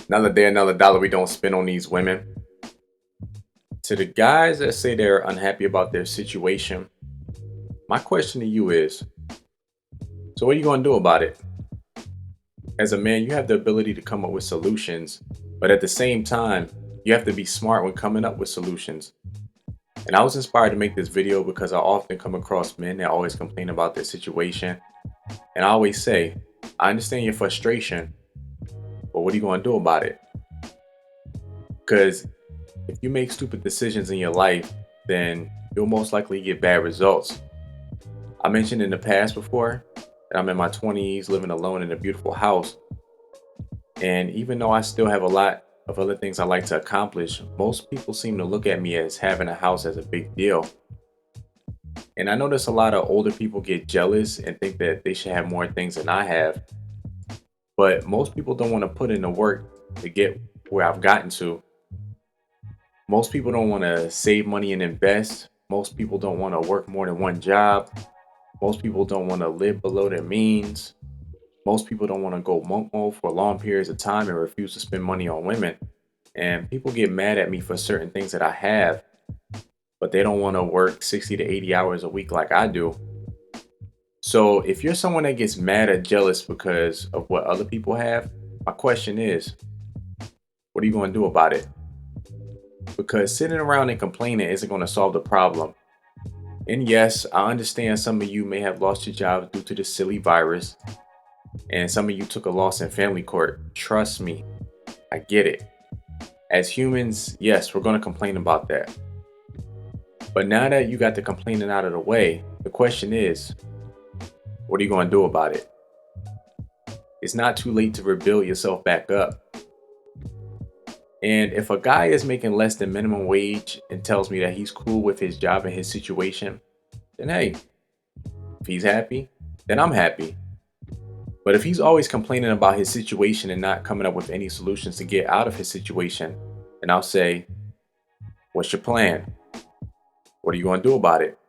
Another day, another dollar we don't spend on these women. To the guys that say they're unhappy about their situation, my question to you is, so what are you going to do about it? As a man, you have the ability to come up with solutions, but at the same time, you have to be smart when coming up with solutions. And I was inspired to make this video because I often come across men that always complain about their situation. And I always say, I understand your frustration, but what are you going to do about it? Because if you make stupid decisions in your life, then you'll most likely get bad results. I mentioned in the past before that I'm in my 20s living alone in a beautiful house. And even though I still have a lot of other things I like to accomplish, most people seem to look at me as having a house as a big deal. And I notice a lot of older people get jealous and think that they should have more things than I have. But most people don't want to put in the work to get where I've gotten to. Most people don't want to save money and invest. Most people don't want to work more than one job. Most people don't want to live below their means. Most people don't want to go monk mode for long periods of time and refuse to spend money on women. And people get mad at me for certain things that I have, but they don't want to work 60 to 80 hours a week like I do. So if you're someone that gets mad or jealous because of what other people have, my question is, what are you going to do about it? Because sitting around and complaining isn't going to solve the problem. And yes, I understand some of you may have lost your jobs due to the silly virus, and some of you took a loss in family court. Trust me, I get it. As humans, yes, we're going to complain about that. But now that you got the complaining out of the way, the question is, what are you going to do about it? It's not too late to rebuild yourself back up. And if a guy is making less than minimum wage and tells me that he's cool with his job and his situation, then hey, if he's happy, then I'm happy. But if he's always complaining about his situation and not coming up with any solutions to get out of his situation, then I'll say, what's your plan? What are you going to do about it?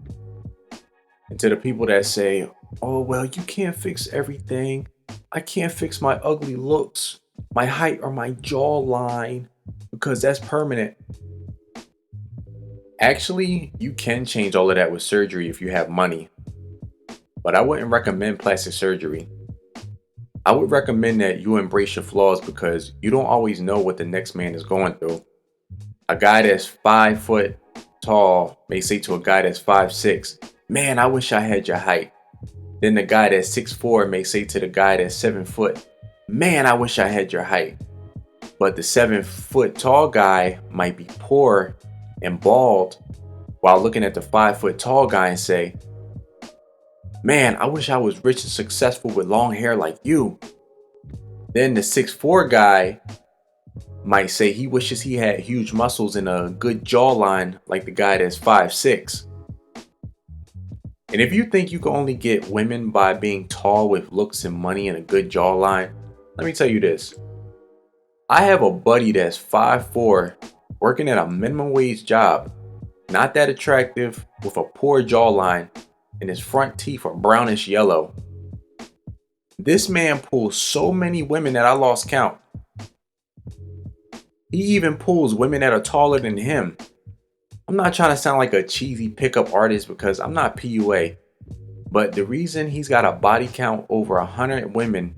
And to the people that say, oh, well, you can't fix everything. I can't fix my ugly looks, my height, or my jawline because that's permanent. Actually, you can change all of that with surgery if you have money. But I wouldn't recommend plastic surgery. I would recommend that you embrace your flaws because you don't always know what the next man is going through. A guy that's 5 foot tall may say to a guy that's 5'6", man, I wish I had your height. Then the guy that's 6'4" may say to the guy that's 7 foot, man, I wish I had your height. But the 7 foot tall guy might be poor and bald while looking at the 5 foot tall guy and say, man, I wish I was rich and successful with long hair like you. Then the 6'4" guy might say he wishes he had huge muscles and a good jawline like the guy that's 5'6". And if you think you can only get women by being tall with looks and money and a good jawline, let me tell you this. I have a buddy that's 5'4", working at a minimum wage job, not that attractive, with a poor jawline, and his front teeth are brownish yellow. This man pulls so many women that I lost count. He even pulls women that are taller than him. I'm not trying to sound like a cheesy pickup artist because I'm not PUA, but the reason he's got a body count over 100 women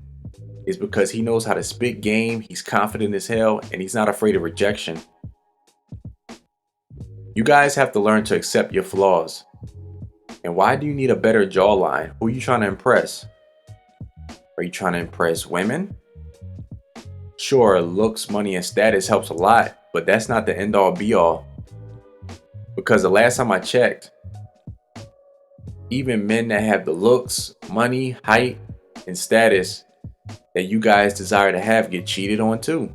is because he knows how to spit game, he's confident as hell, and he's not afraid of rejection. You guys have to learn to accept your flaws. And why do you need a better jawline? Who are you trying to impress? Are you trying to impress women? Sure, looks, money, and status helps a lot, but that's not the end all be all. Because the last time I checked, even men that have the looks, money, height, and status that you guys desire to have get cheated on too.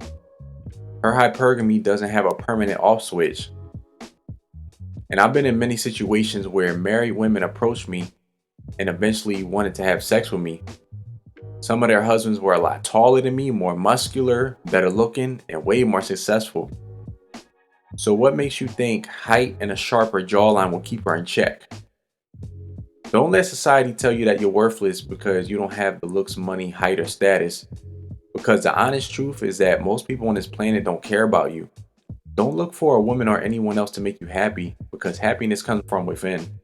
Her hypergamy doesn't have a permanent off switch. And I've been in many situations where married women approached me and eventually wanted to have sex with me. Some of their husbands were a lot taller than me, more muscular, better looking, and way more successful. So what makes you think height and a sharper jawline will keep her in check? Don't let society tell you that you're worthless because you don't have the looks, money, height, or status. Because the honest truth is that most people on this planet don't care about you. Don't look for a woman or anyone else to make you happy because happiness comes from within.